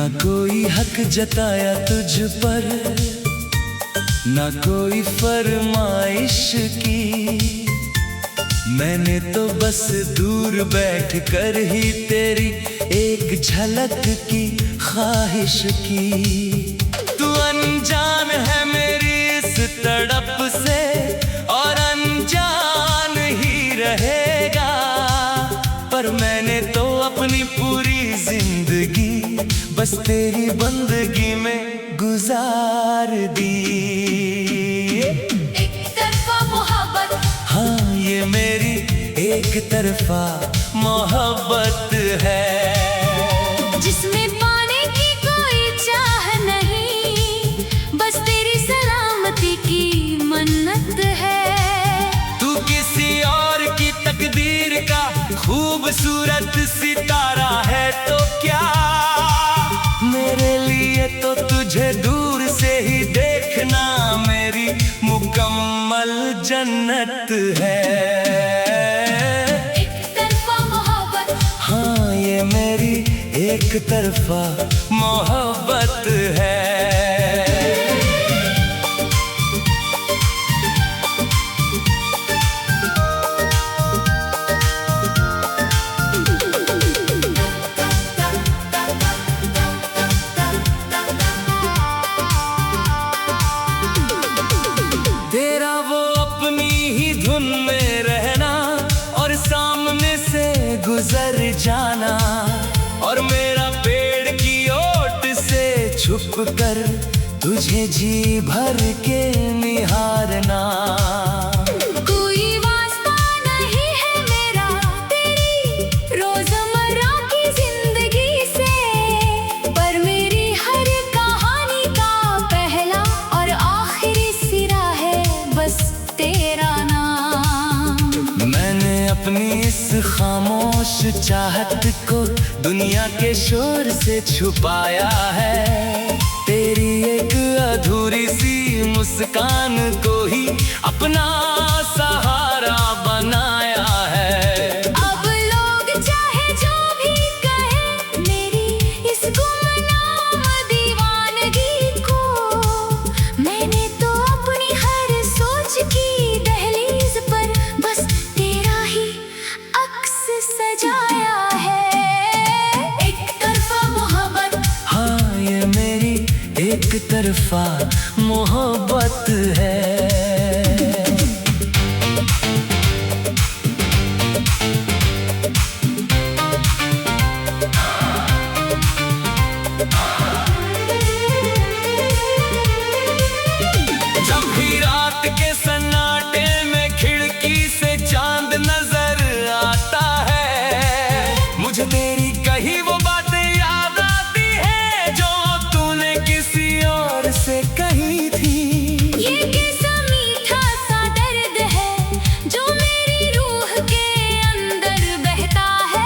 ना कोई हक जताया तुझ पर, ना कोई फरमाइश की। मैंने तो बस दूर बैठ कर ही तेरी एक झलक की ख्वाहिश की। तू अनजान है मेरी इस तड़प से और अनजान ही रहेगा, पर मैंने तो अपनी पूरी जिंदगी बस तेरी बंदगी में गुजार दी। एक तरफा मोहब्बत, हाँ ये मेरी एक तरफा मोहब्बत है, जिसमें पाने की कोई चाह नहीं, बस तेरी सलामती की मन्नत है। तू किसी और की तकदीर का खूबसूरत सितारा है तो क्या, मेरे लिए तो तुझे दूर से ही देखना मेरी मुकम्मल जन्नत है। एक तरफा मोहब्बत, हाँ ये मेरी एक तरफा मोहब्बत है। तेरा वो अपनी ही धुन में रहना और सामने से गुजर जाना, और मेरा पेड़ की ओट से छुप कर तुझे जी भर के निहारना। कोई वास्ता नहीं है मेरा तेरी रोजमर्रा की जिंदगी से, पर मेरी हर कहानी का पहला और आखिरी सिरा है बस तेरा नाम। मैंने अपनी इस खामोश चाहत को दुनिया के शोर से छुपाया है, तेरी एक अधूरी सी मुस्कान को ही अपना सहारा बनाया है। अब लोग चाहे जो भी कहे मेरी इस गुमनाम दीवानगी को, मैंने तो अपनी हर सोच की दहलीज पर बस तेरा ही अक्स सजाया है। एक तरफा मोहब्बत, हाँ ये मेरी एक तरफा मोहब्बत है। जब भी रात के सन्नाटे में खिड़की से चांद नजर आता है, मुझे तेरी कही वो बातें याद आती है जो तूने किसी और से कही थी। ये कैसा मीठा सा दर्द है जो मेरी रूह के अंदर बहता है,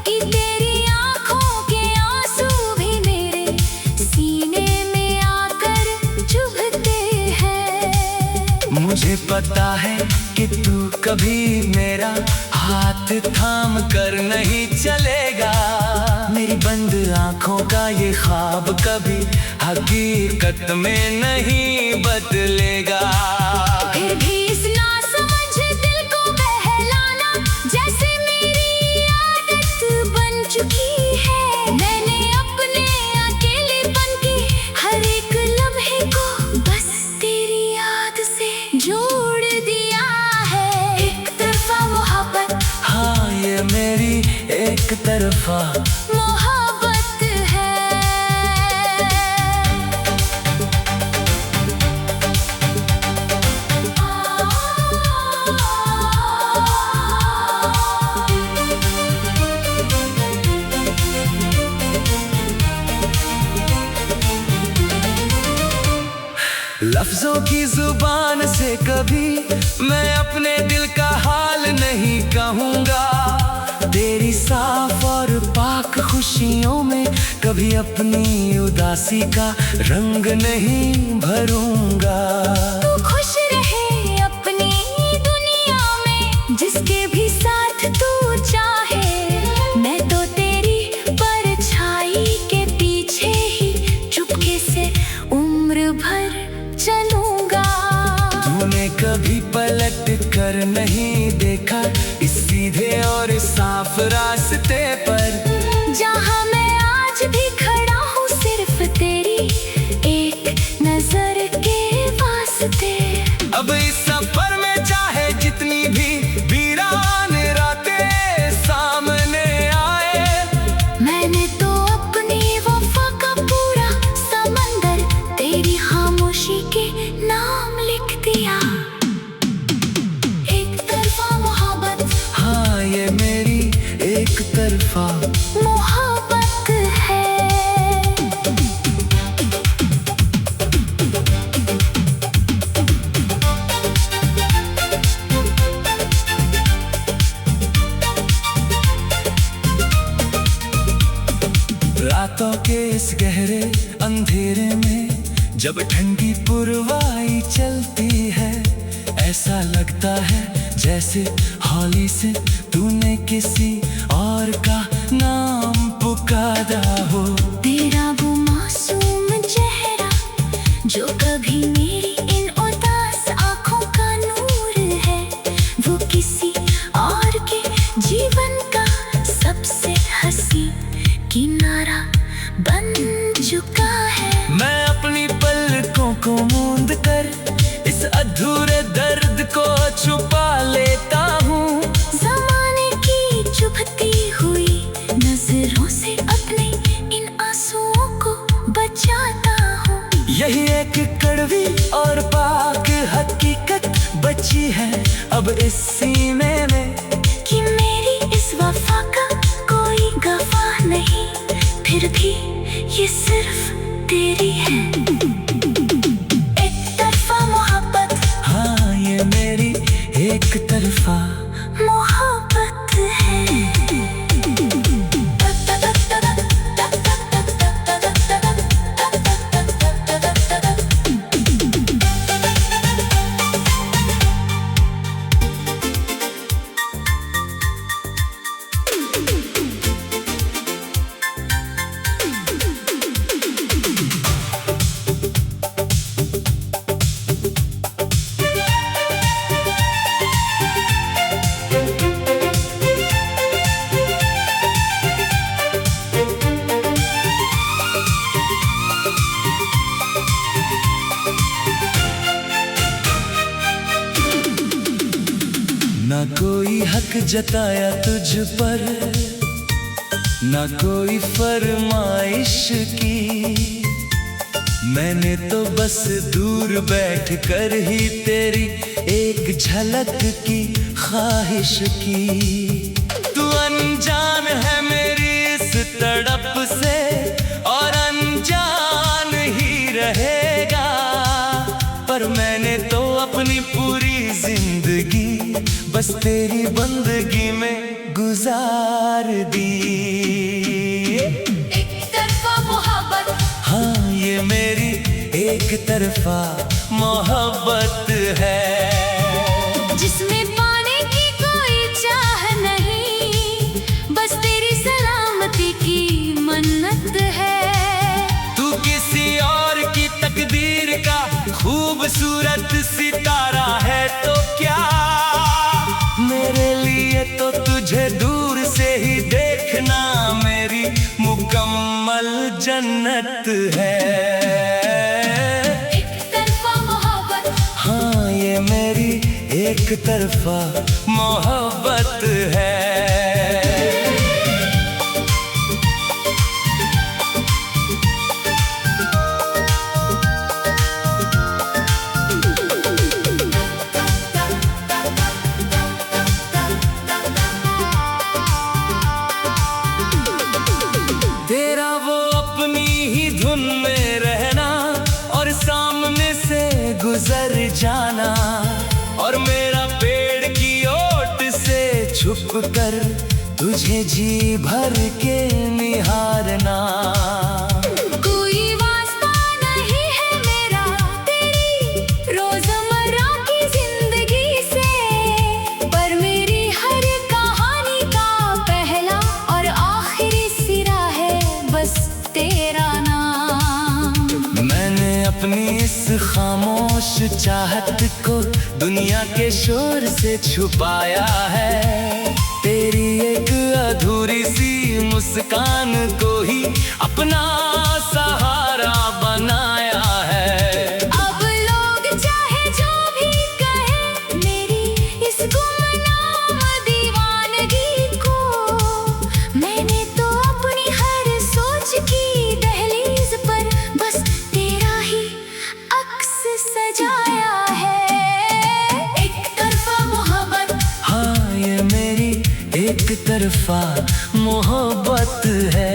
कि तेरी आंखों के आंसू भी मेरे सीने में आकर चुभते हैं। मुझे पता है कि तू कभी मेरा हाथ थाम कर नहीं चलेगा, मेरी बंद आंखों का ये ख्वाब कभी हकीकत में नहीं बदलेगा। फिर भी इस नासमझ दिल को बहलाना जैसे मेरी आदत बन चुकी है। मैंने अपने अकेलेपन की हर एक लम्हे को बस तेरी याद से जोड़ दिया है। एक तरफा मोहब्बत, हाँ ये मेरी एक तरफा मोहब्बत है। लफ्जों की जुबान से कभी मैं अपने दिल का हाल नहीं कहूँगा, तेरी साफ और पाक खुशियों में कभी अपनी उदासी का रंग नहीं भरूंगा। तू खुश रहे अपनी दुनिया में जिसके भी साथ तू चाहे, मैं तो तेरी परछाई के पीछे कर नहीं देखा इस सीधे और साफ रास्ते पर। जहाँ मैं आज भी खड़ा हूँ सिर्फ तेरी एक नजर के वास्ते। अब इस सफर में चाहे जितनी भी वीरान रातें सामने आए, मैंने तो अपनी वफा का पूरा समंदर तेरी खामोशी के नाम लिख दिया। एक तरफा मोहब्बत, हाँ ये मेरी एक तरफा मोहब्बत है। रातों के इस गहरे अंधेरे में जब ठंडी पुरवाई चलती है, ऐसा लगता है जैसे हौली से तूने किसी और का नाम पुकारा हो। तेरा वो मासूम चेहरा जो कभी मेरी इन उदास आँखों का नूर है, वो किसी और के जीवन का सबसे हंसी किनारा बन चुका है। मैं अपनी पलकों को मूंद कर इस अधूरे दर्द को छुपा लेता हूँ। ज़माने की चुभती हुई नजरों से अपने इन आंसुओं को बचाता हूँ। यही एक कड़वी और पाक हकीकत बची है अब इस सीने में, कि मेरी इस वफा का कोई गवाह नहीं, फिर भी ये सिर्फ तेरी है। एक तरफा मोहब्बत, हाँ ये मेरी एक तरफा मोहब्बत है। ना कोई हक जताया तुझ पर, ना कोई फरमाइश की, मैंने तो बस दूर बैठ कर ही तेरी एक झलक की ख्वाहिश की। तू अनजान है मेरी इस तड़प से और अनजान ही रहेगा, पर मैंने तो अपनी पूरी जिंदगी बस तेरी बंदगी में गुजार दी। एक तरफा मोहब्बत, हाँ ये मेरी एक तरफा मोहब्बत है, जिसमें पाने की कोई चाह नहीं, बस तेरी सलामती की मन्नत है। तू किसी और की तकदीर का खूबसूरत सितारा है तो क्या, मेरे लिए तो तुझे दूर से ही देखना मेरी मुकम्मल जन्नत है। एक तरफा मोहब्बत, हाँ ये मेरी एक तरफा मोहब्बत है। तेरा वो अपनी ही धुन में रहना और सामने से गुजर जाना, और मेरा पेड़ की ओट से छुप कर तुझे जी भर के निहारना। कोई वास्ता नहीं है मेरा तेरी रोजमर्रा की जिंदगी से, पर मेरी हर कहानी का पहला और आखिरी सिरा है बस तेरा नाम। मैंने अपनी इस खामोश चाहत को दुनिया के शोर से छुपाया है। तेरी एक अधूरी सी मुस्कान को ही अपना सहारा बनाया है। अब लोग चाहे जो भी कहे मेरी इस गुमनाम दीवानगी को, मैंने तो अपनी हर सोच की दहलीज पर बस तेरा ही अक्स सजाया है। एक तरफा मोहब्बत, हाँ ये मेरी एक तरफा मोहब्बत है।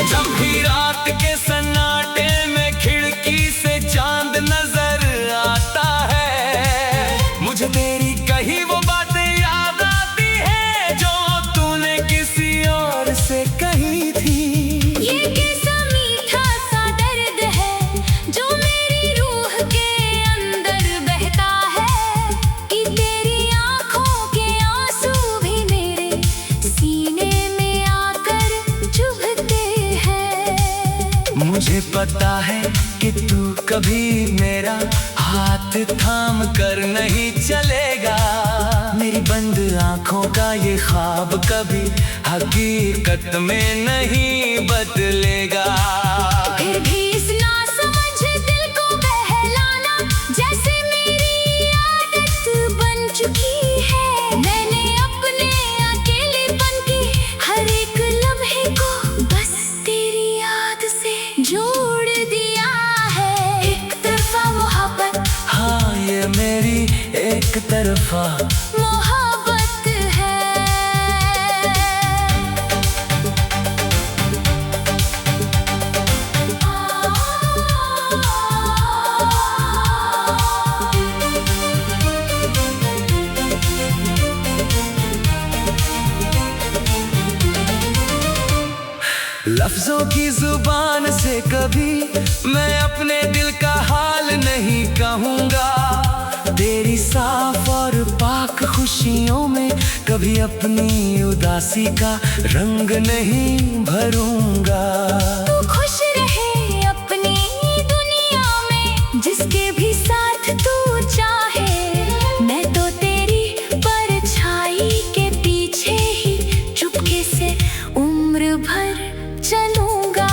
जब भी रात के सन्नाटे में खिड़की से चांद नजर आता है, मुझे तेरी कही वो बातें याद आती है जो तूने किसी और से कही थी। ये कैसा मीठा सा दर्द है जो मेरी रूह के अंदर बहता है, कि तेरी आंखों के आंसू भी मेरे सीने में आकर चुभते हैं। मुझे पता है कि तू कभी मेरा हाथ थाम कर नहीं चलेगा। मेरी बंद आंखों का ये ख्वाब कभी हकीकत में नहीं बदलेगा। फिर भी इस नासमझ दिल को बहलाना जैसे मेरी आदत बन चुकी है। मैंने अपने अकेलेपन की हर एक लम्हे को बस तेरी याद से जोड़ दिया है। एक तरफा मोहब्बत, हाँ ये मेरी एक तरफा मोहब्बत है। लफ्जों की जुबान से कभी मैं अपने दिल का हाल नहीं कहूँगा। तेरी साफ और पाक खुशियों में कभी अपनी उदासी का रंग नहीं भरूंगा। तू खुश रहे अपनी दुनिया में, जिसके भी साथ तू चाहे। मैं तो तेरी परछाई के पीछे ही चुपके से उम्र भर चलूंगा।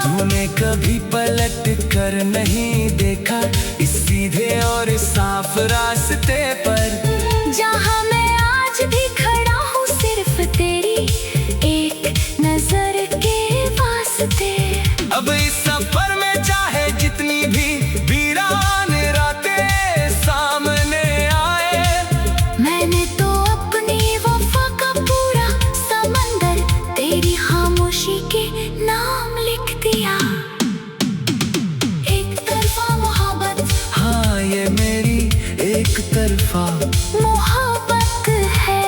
तूने कभी पलट कर नहीं देखा इस सीधे और साफ रास्ते पर, जहाँ मैं आज भी खड़ा हूँ सिर्फ तेरी एक नजर के वास्ते। अब इस सफर में चाहे जितनी भी वीरान रातें सामने आए, मैंने तो अपनी वफा का पूरा समंदर तेरी खामोशी के नाम लिख दिया। एक तरफा मोहब्बत, हाँ ये मेरी एक तरफा मोहब्बत है।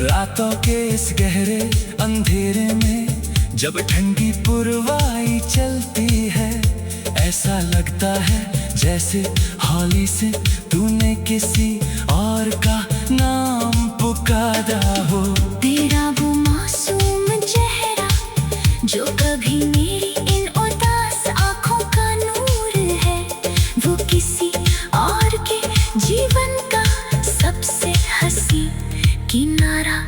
रातों के इस गहरे अंधेरे में जब ठंडी पुरवाई चलती है, ऐसा लगता है जैसे हौली से तूने किसी और का नाम पुकारा हो। तेरा वो मासूम चेहरा जो कभी मेरी इन उदास आँखों का नूर है, वो किसी और के जीवन का सबसे हंसी किनारा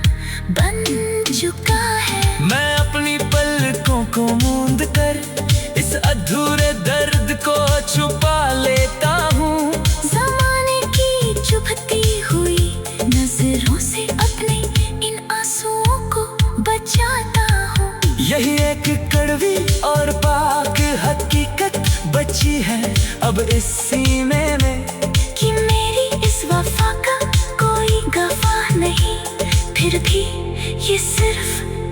बन चुका है। मैं अपनी पलकों को मूंद कर इस अधूरे दर्द को छुपा लेता हूँ। ज़माने की चुभती हुई नजरों से अपने इन आंसुओं को बचाता हूँ। यही एक कड़वी और पाक हकीकत बची है अब इस सीने में, कि मेरी इस वफा का कोई गवाह नहीं, फिर भी ये सिर्फ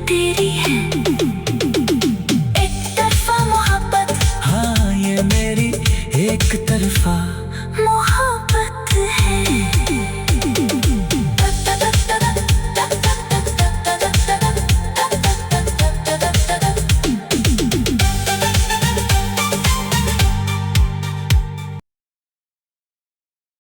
तेरी है। एक तरफा मोहब्बत, हाँ ये मेरी एक तरफा